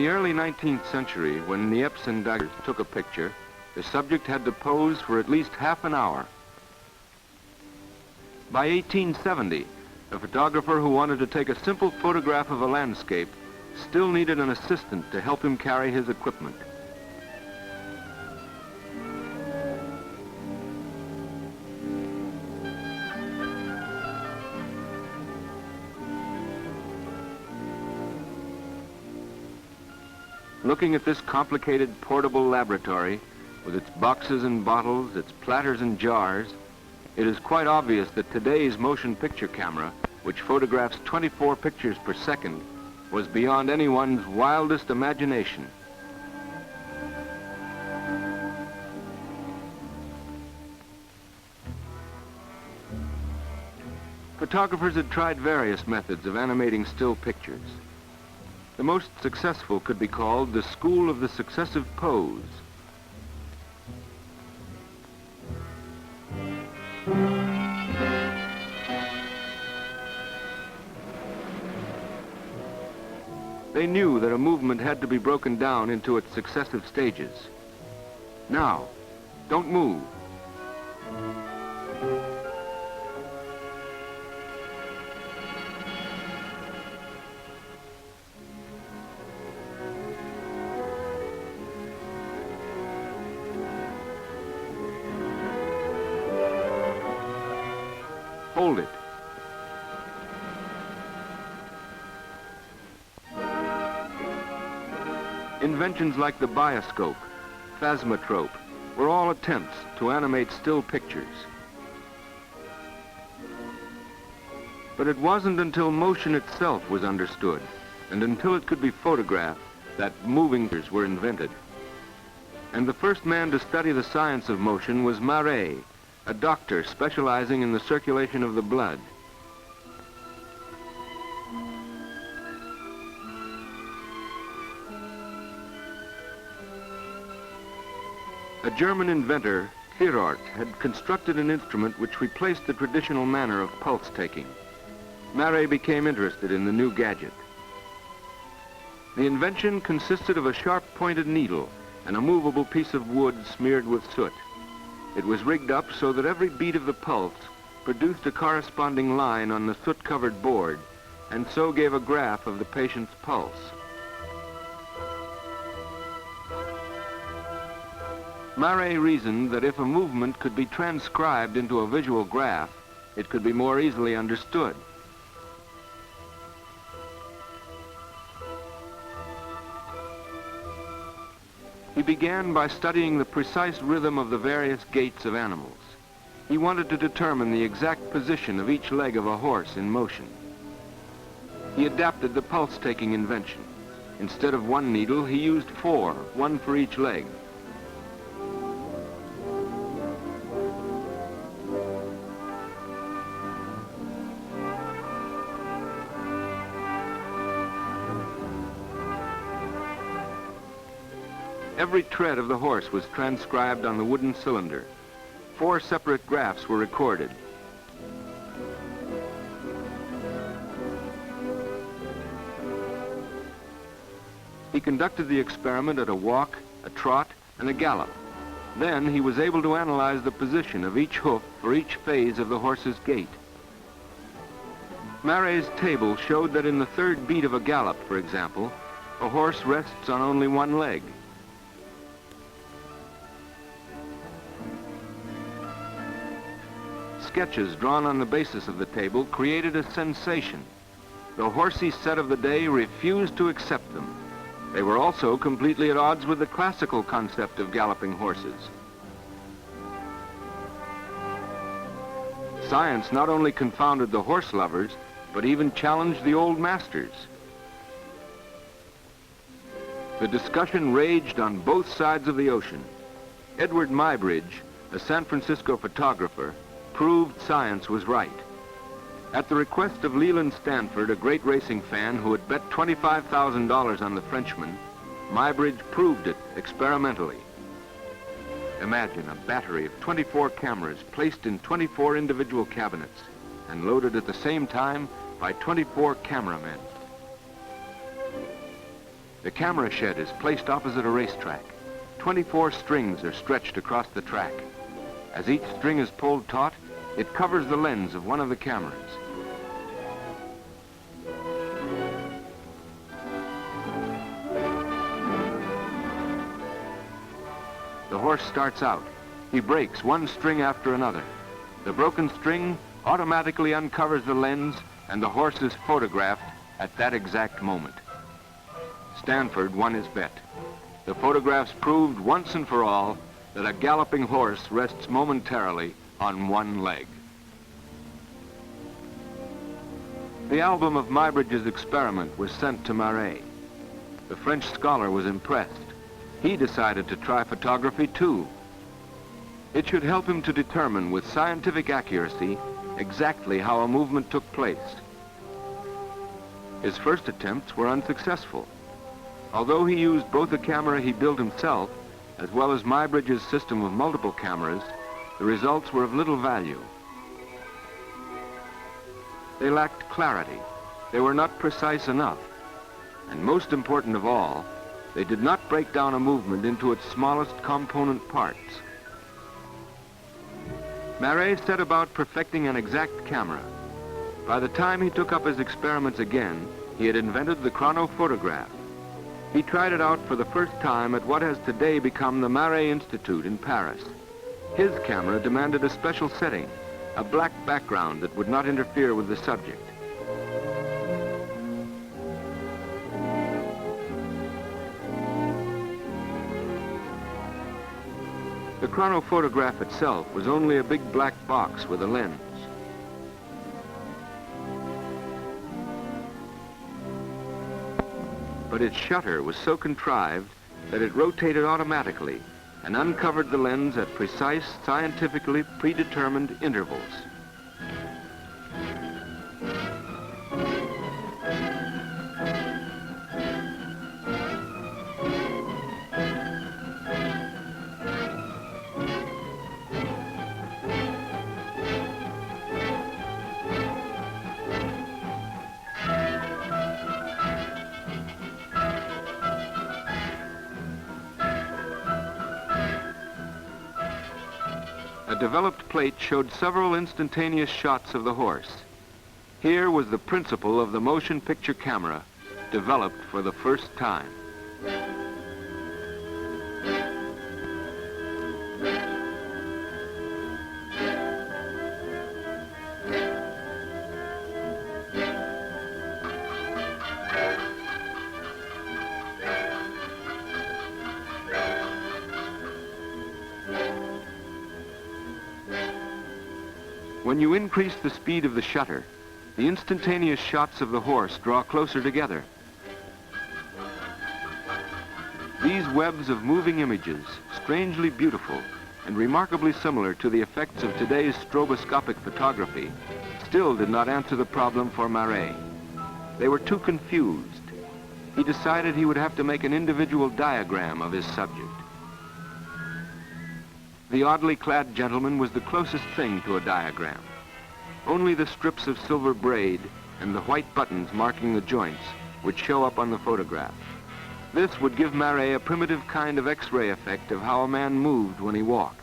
the early 19th century, when Niepce and Daguerre took a picture, the subject had to pose for at least half an hour. By 1870, a photographer who wanted to take a simple photograph of a landscape still needed an assistant to help him carry his equipment. Looking at this complicated portable laboratory, with its boxes and bottles, its platters and jars, it is quite obvious that today's motion picture camera, which photographs 24 pictures per second, was beyond anyone's wildest imagination. Photographers had tried various methods of animating still pictures. The most successful could be called the school of the successive pose. They knew that a movement had to be broken down into its successive stages. Now, don't move. Hold it. Inventions like the bioscope, phasmatrope, were all attempts to animate still pictures. But it wasn't until motion itself was understood, and until it could be photographed, that moving pictures were invented. And the first man to study the science of motion was Marey, a doctor specializing in the circulation of the blood. A German inventor, Vierordt, had constructed an instrument which replaced the traditional manner of pulse taking. Marey became interested in the new gadget. The invention consisted of a sharp-pointed needle and a movable piece of wood smeared with soot. It was rigged up so that every beat of the pulse produced a corresponding line on the soot-covered board, and so gave a graph of the patient's pulse. Marey reasoned that if a movement could be transcribed into a visual graph, it could be more easily understood. He began by studying the precise rhythm of the various gaits of animals. He wanted to determine the exact position of each leg of a horse in motion. He adapted the pulse-taking invention. Instead of one needle, he used 4, one for each leg. Every tread of the horse was transcribed on the wooden cylinder. 4 separate graphs were recorded. He conducted the experiment at a walk, a trot, and a gallop. Then he was able to analyze the position of each hoof for each phase of the horse's gait. Marey's table showed that in the 3rd beat of a gallop, for example, a horse rests on only one leg. Sketches drawn on the basis of the table created a sensation. The horsey set of the day refused to accept them. They were also completely at odds with the classical concept of galloping horses. Science not only confounded the horse lovers, but even challenged the old masters. The discussion raged on both sides of the ocean. Eadweard Muybridge, a San Francisco photographer, proved science was right. At the request of Leland Stanford, a great racing fan who had bet $25,000 on the Frenchman, Muybridge proved it experimentally. Imagine a battery of 24 cameras placed in 24 individual cabinets and loaded at the same time by 24 cameramen. The camera shed is placed opposite a racetrack. 24 strings are stretched across the track. As each string is pulled taut, it covers the lens of one of the cameras. The horse starts out. He breaks one string after another. The broken string automatically uncovers the lens, and the horse is photographed at that exact moment. Stanford won his bet. The photographs proved once and for all that a galloping horse rests momentarily on one leg. The album of Muybridge's experiment was sent to Marey. The French scholar was impressed. He decided to try photography too. It should help him to determine with scientific accuracy exactly how a movement took place. His first attempts were unsuccessful. Although he used both a camera he built himself, as well as Muybridge's system of multiple cameras, the results were of little value. They lacked clarity. They were not precise enough. And most important of all, they did not break down a movement into its smallest component parts. Marey set about perfecting an exact camera. By the time he took up his experiments again, he had invented the chronophotograph. He tried it out for the first time at what has today become the Marey Institute in Paris. His camera demanded a special setting, a black background that would not interfere with the subject. The chronophotograph itself was only a big black box with a lens. But its shutter was so contrived that it rotated automatically and uncovered the lens at precise, scientifically predetermined intervals. A developed plate showed several instantaneous shots of the horse. Here was the principle of the motion picture camera, developed for the first time. When you increase the speed of the shutter, the instantaneous shots of the horse draw closer together. These webs of moving images, strangely beautiful and remarkably similar to the effects of today's stroboscopic photography, still did not answer the problem for Marey. They were too confused. He decided he would have to make an individual diagram of his subject. The oddly clad gentleman was the closest thing to a diagram. Only the strips of silver braid and the white buttons marking the joints would show up on the photograph. This would give Marey a primitive kind of X-ray effect of how a man moved when he walked.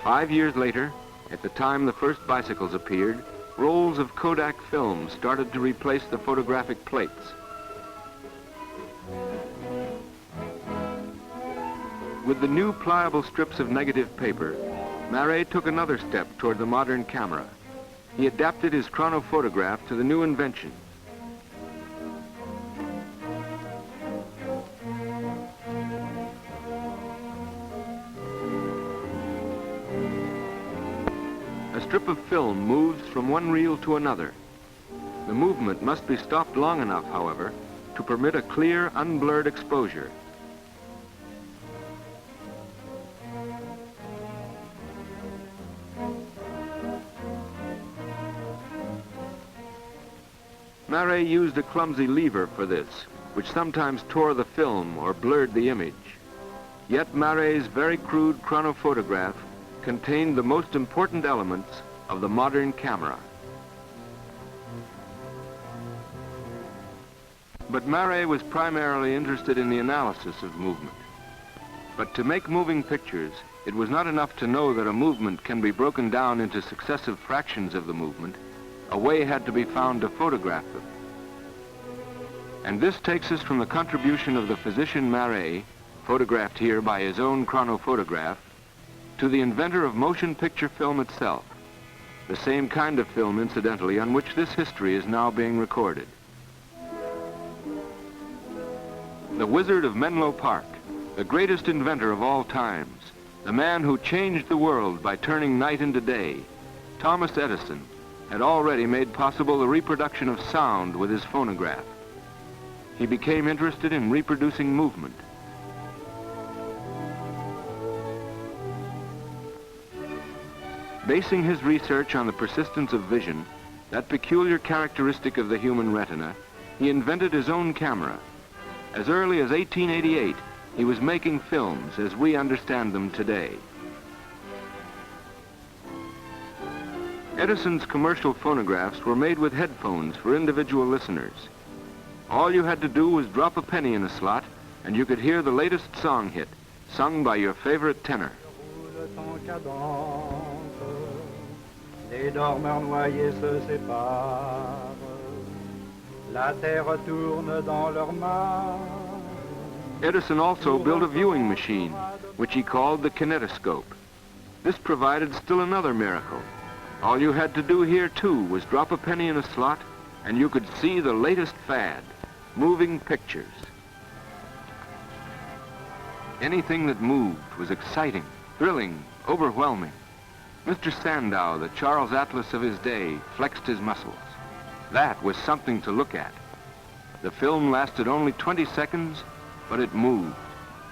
Five years later, at the time the first bicycles appeared, rolls of Kodak film started to replace the photographic plates. With the new pliable strips of negative paper, Marey took another step toward the modern camera. He adapted his chronophotograph to the new invention. A strip of film moves from one reel to another. The movement must be stopped long enough, however, to permit a clear, unblurred exposure. Marey used a clumsy lever for this, which sometimes tore the film or blurred the image. Yet Marey's very crude chronophotograph contained the most important elements of the modern camera. But Marey was primarily interested in the analysis of movement. But to make moving pictures, it was not enough to know that a movement can be broken down into successive fractions of the movement. A way had to be found to photograph them. And this takes us from the contribution of the physician Marey, photographed here by his own chronophotograph, to the inventor of motion picture film itself, the same kind of film, incidentally, on which this history is now being recorded. The Wizard of Menlo Park, the greatest inventor of all times, the man who changed the world by turning night into day, Thomas Edison, had already made possible the reproduction of sound with his phonograph. He became interested in reproducing movement. Basing his research on the persistence of vision, that peculiar characteristic of the human retina, he invented his own camera. As early as 1888, he was making films as we understand them today. Edison's commercial phonographs were made with headphones for individual listeners. All you had to do was drop a penny in a slot, and you could hear the latest song hit, sung by your favorite tenor. Les dormeurs noyés se séparent, la terre tourne dans leur mares. Edison also built a viewing machine, which he called the kinetoscope. This provided still another miracle. All you had to do here, too, was drop a penny in a slot, and you could see the latest fad, moving pictures. Anything that moved was exciting, thrilling, overwhelming. Mr. Sandow, the Charles Atlas of his day, flexed his muscles. That was something to look at. The film lasted only 20 seconds, but it moved.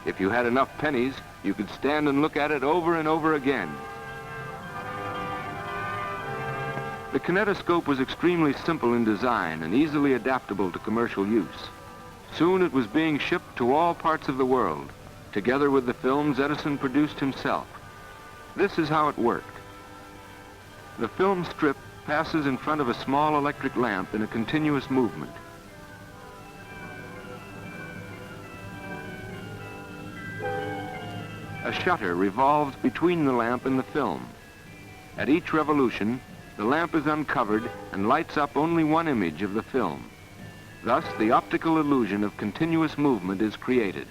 If you had enough pennies, you could stand and look at it over and over again. The kinetoscope was extremely simple in design and easily adaptable to commercial use. Soon it was being shipped to all parts of the world, together with the films Edison produced himself. This is how it worked. The film strip passes in front of a small electric lamp in a continuous movement. A shutter revolves between the lamp and the film. At each revolution, the lamp is uncovered and lights up only one image of the film. Thus, the optical illusion of continuous movement is created.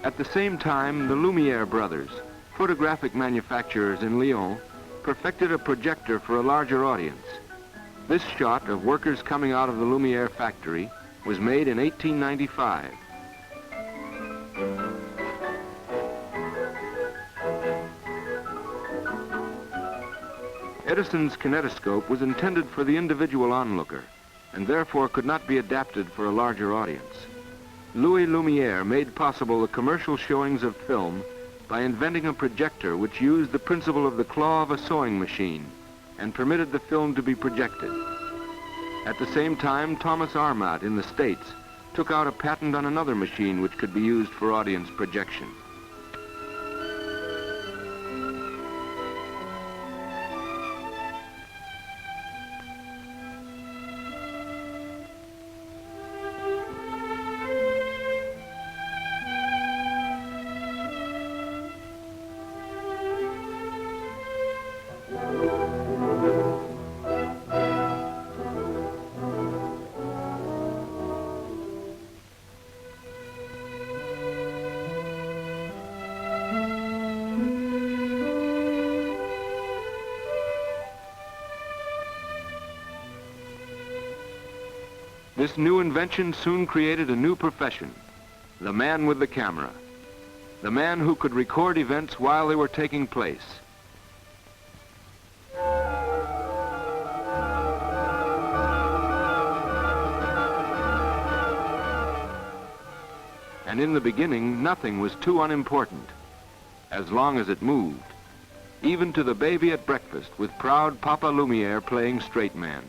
At the same time, the Lumiere brothers, photographic manufacturers in Lyon, perfected a projector for a larger audience. This shot of workers coming out of the Lumiere factory was made in 1895. Edison's kinetoscope was intended for the individual onlooker, and therefore could not be adapted for a larger audience. Louis Lumiere made possible the commercial showings of film by inventing a projector which used the principle of the claw of a sewing machine and permitted the film to be projected. At the same time, Thomas Armat in the States took out a patent on another machine which could be used for audience projection. This new invention soon created a new profession, the man with the camera, the man who could record events while they were taking place. And in the beginning, nothing was too unimportant, as long as it moved, even to the baby at breakfast with proud Papa Lumiere playing straight man.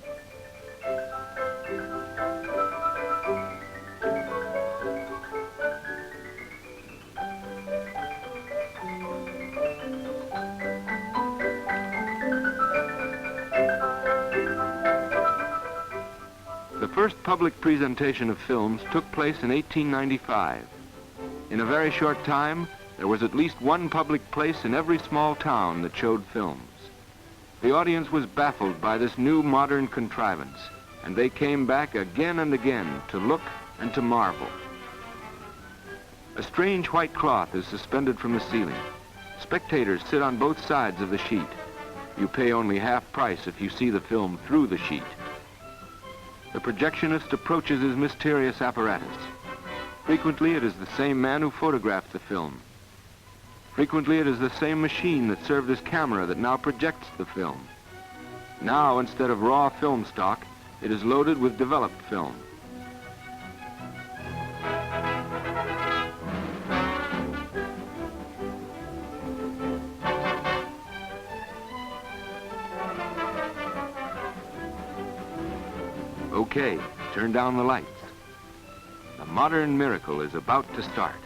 The first public presentation of films took place in 1895. In a very short time, there was at least one public place in every small town that showed films. The audience was baffled by this new modern contrivance, and they came back again and again to look and to marvel. A strange white cloth is suspended from the ceiling. Spectators sit on both sides of the sheet. You pay only half price if you see the film through the sheet. The projectionist approaches his mysterious apparatus. Frequently, it is the same man who photographed the film. Frequently, it is the same machine that served as camera that now projects the film. Now, instead of raw film stock, it is loaded with developed film. Okay, turn down the lights. The modern miracle is about to start.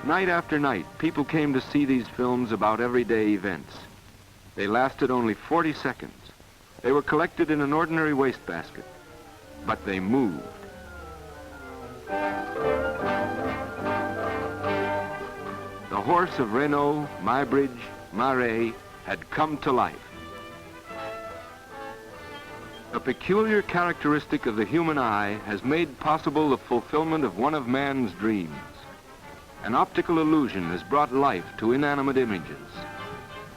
Night after night, people came to see these films about everyday events. They lasted only 40 seconds. They were collected in an ordinary wastebasket, but they moved. The horse of Reynaud, Muybridge, Marey had come to life. A peculiar characteristic of the human eye has made possible the fulfillment of one of man's dreams. An optical illusion has brought life to inanimate images.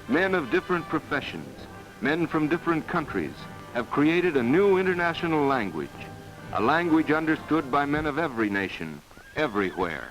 Men of different professions, men from different countries, have created a new international language, a language understood by men of every nation, everywhere.